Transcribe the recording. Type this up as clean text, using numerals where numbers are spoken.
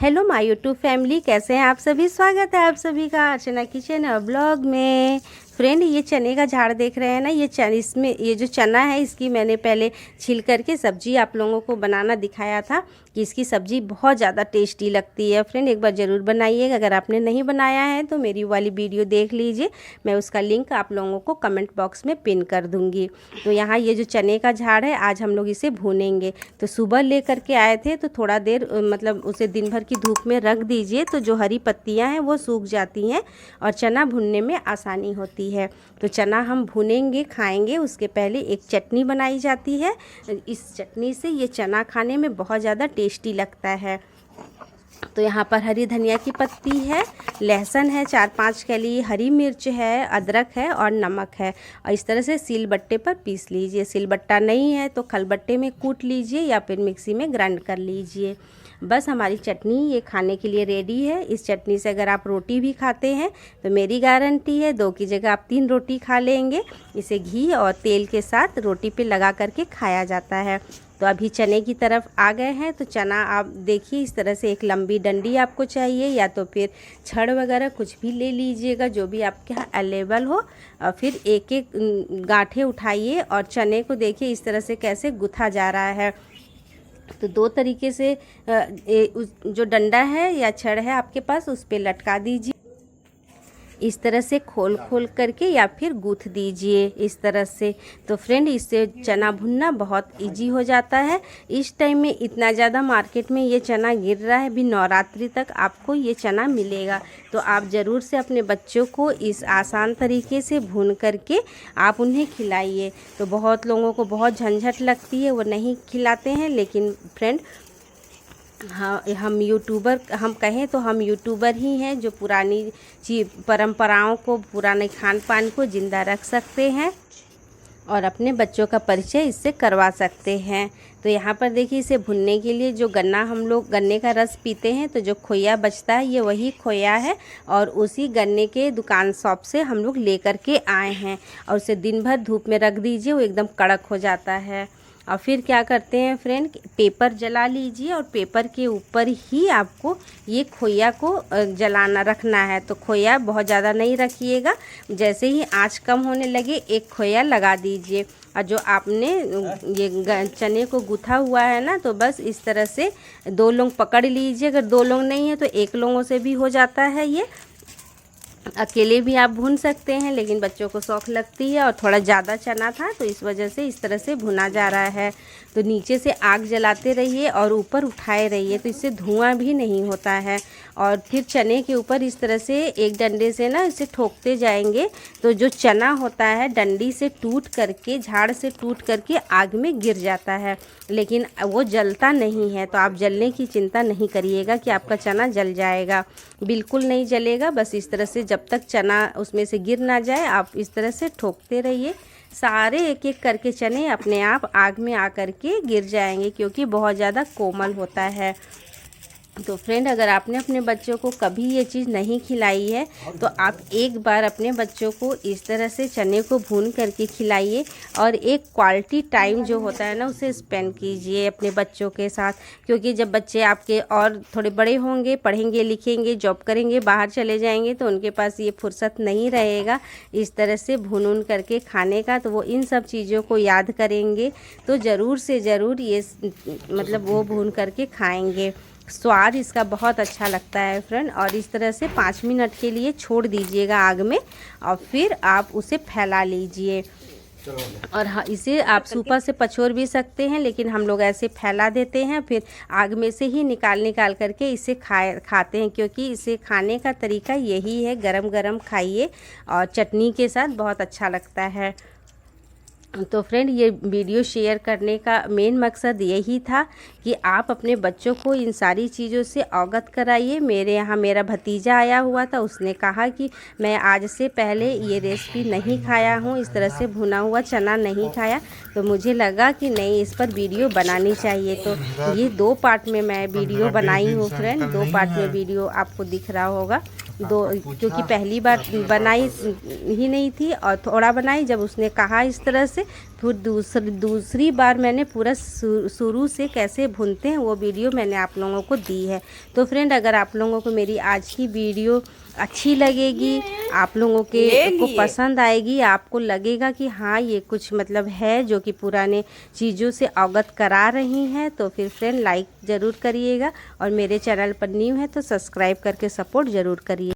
Hello my YouTube family, कैसे हैं आप सभी। स्वागत है आप सभी का अर्चना किचन और ब्लॉग में। फ्रेंड, ये चने का झाड़ देख रहे हैं ना, इसमें ये जो चना है इसकी मैंने पहले छील करके सब्जी आप लोगों को बनाना दिखाया था कि इसकी सब्ज़ी बहुत ज़्यादा टेस्टी लगती है। फ्रेंड, एक बार ज़रूर बनाइएगा। अगर आपने नहीं बनाया है तो मेरी वाली वीडियो देख लीजिए, मैं उसका लिंक आप लोगों को कमेंट बॉक्स में पिन कर दूँगी। तो यहाँ ये जो चने का झाड़ है, आज हम लोग इसे भूनेंगे। तो सुबह ले करके आए थे तो थोड़ा देर मतलब उसे दिन भर की धूप में रख दीजिए, तो जो हरी पत्तियाँ हैं वो सूख जाती हैं और चना भूनने में आसानी होती है। तो चना हम भूनेंगे, खाएंगे। उसके पहले एक चटनी बनाई जाती है। इस चटनी से ये चना खाने में बहुत ज़्यादा टेस्टी लगता है। तो यहाँ पर हरी धनिया की पत्ती है, लहसुन है 4-5 कली, हरी मिर्च है, अदरक है और नमक है। और इस तरह से सिलबट्टे पर पीस लीजिए। सिलबट्टा नहीं है तो खलबट्टे में कूट लीजिए या फिर मिक्सी में ग्राइंड कर लीजिए। बस हमारी चटनी ये खाने के लिए रेडी है। इस चटनी से अगर आप रोटी भी खाते हैं तो मेरी गारंटी है 2 की जगह आप 3 रोटी खा लेंगे। इसे घी और तेल के साथ रोटी पे लगा करके खाया जाता है। तो अभी चने की तरफ आ गए हैं। तो चना आप देखिए, इस तरह से एक लंबी डंडी आपको चाहिए या तो फिर छड़ वगैरह कुछ भी ले लीजिएगा जो भी आपके यहाँ अवेलेबल हो। और फिर एक एक गांठे उठाइए और चने को देखिए इस तरह से कैसे गुथा जा रहा है। तो 2 तरीके से जो डंडा है या छड़ है आपके पास उस पे लटका दीजिए। इस तरह से खोल करके या फिर गूँथ दीजिए इस तरह से। तो फ्रेंड, इससे चना भुनना बहुत इजी हो जाता है। इस टाइम में इतना ज़्यादा मार्केट में ये चना गिर रहा है, भी नवरात्रि तक आपको ये चना मिलेगा। तो आप ज़रूर से अपने बच्चों को इस आसान तरीके से भून करके आप उन्हें खिलाइए। तो बहुत लोगों को बहुत झंझट लगती है, वो नहीं खिलाते हैं। लेकिन फ्रेंड, हाँ, हम कहें तो हम यूट्यूबर ही हैं जो पुरानी परंपराओं को, पुराने खान पान को ज़िंदा रख सकते हैं और अपने बच्चों का परिचय इससे करवा सकते हैं। तो यहाँ पर देखिए, इसे भुनने के लिए जो हम लोग गन्ने का रस पीते हैं, तो जो खोया बचता है ये वही खोया है और उसी गन्ने के दुकान शॉप से हम लोग ले कर के आए हैं। और उसे दिन भर धूप में रख दीजिए, वो एकदम कड़क हो जाता है। और फिर क्या करते हैं फ्रेंड, पेपर जला लीजिए और पेपर के ऊपर ही आपको ये खोया को जलाना रखना है। तो खोया बहुत ज़्यादा नहीं रखिएगा, जैसे ही आंच कम होने लगे एक खोया लगा दीजिए। और जो आपने ये चने को गुथा हुआ है ना, तो बस इस तरह से 2 लोग पकड़ लीजिए। अगर 2 लोग नहीं है तो 1 लोगों से भी हो जाता है। ये अकेले भी आप भून सकते हैं, लेकिन बच्चों को शौक लगती है और थोड़ा ज़्यादा चना था तो इस वजह से इस तरह से भुना जा रहा है। तो नीचे से आग जलाते रहिए और ऊपर उठाए रहिए, तो इससे धुआं भी नहीं होता है। और फिर चने के ऊपर इस तरह से एक डंडे से ना इसे ठोकते जाएंगे, तो जो चना होता है डंडी से टूट करके, झाड़ से टूट करके आग में गिर जाता है, लेकिन वो जलता नहीं है। तो आप जलने की चिंता नहीं करिएगा कि आपका चना जल जाएगा, बिल्कुल नहीं जलेगा। बस इस तरह से जब तक चना उसमें से गिर ना जाए आप इस तरह से ठोकते रहिए। सारे एक एक करके चने अपने आप आग में आकर के गिर जाएंगे, क्योंकि बहुत ज़्यादा कोमल होता है। तो फ्रेंड, अगर आपने अपने बच्चों को कभी ये चीज़ नहीं खिलाई है तो आप एक बार अपने बच्चों को इस तरह से चने को भून करके खिलाइए और एक क्वालिटी टाइम जो होता है ना उसे स्पेंड कीजिए अपने बच्चों के साथ। क्योंकि जब बच्चे आपके और थोड़े बड़े होंगे, पढ़ेंगे लिखेंगे, जॉब करेंगे, बाहर चले जाएंगे, तो उनके पास ये फुर्सत नहीं रहेगा इस तरह से भून करके खाने का। तो वो इन सब चीज़ों को याद करेंगे तो ज़रूर से ज़रूर ये मतलब वो भून करके खाएँगे। स्वाद इसका बहुत अच्छा लगता है फ्रेंड। और इस तरह से 5 मिनट के लिए छोड़ दीजिएगा आग में और फिर आप उसे फैला लीजिए। और हाँ, इसे आप सुपर से पछोड़ भी सकते हैं, लेकिन हम लोग ऐसे फैला देते हैं, फिर आग में से ही निकाल करके इसे खाते हैं। क्योंकि इसे खाने का तरीका यही है, गरम गरम खाइए और चटनी के साथ बहुत अच्छा लगता है। तो फ्रेंड, ये वीडियो शेयर करने का मेन मकसद यही था कि आप अपने बच्चों को इन सारी चीज़ों से अवगत कराइए। मेरे यहाँ मेरा भतीजा आया हुआ था, उसने कहा कि मैं आज से पहले ये रेसिपी नहीं खाया हूँ, इस तरह से भुना हुआ चना नहीं खाया। तो मुझे लगा कि नहीं, इस पर वीडियो बनानी चाहिए। तो ये 2 पार्ट में मैं वीडियो बनाई हूँ फ्रेंड, 2 पार्ट में वीडियो आपको दिख रहा होगा। क्योंकि पहली बार बनाई ही नहीं थी और थोड़ा बनाई। जब उसने कहा इस तरह से, फिर दूसरी बार मैंने पूरा शुरू से कैसे भूनते हैं वो वीडियो मैंने आप लोगों को दी है। तो फ्रेंड, अगर आप लोगों को मेरी आज की वीडियो अच्छी लगेगी, आप लोगों को पसंद आएगी, आपको लगेगा कि हाँ ये कुछ मतलब है जो कि पुराने चीज़ों से अवगत करा रही हैं, तो फिर फ्रेंड लाइक ज़रूर करिएगा और मेरे चैनल पर न्यू है तो सब्सक्राइब करके सपोर्ट ज़रूर करिए।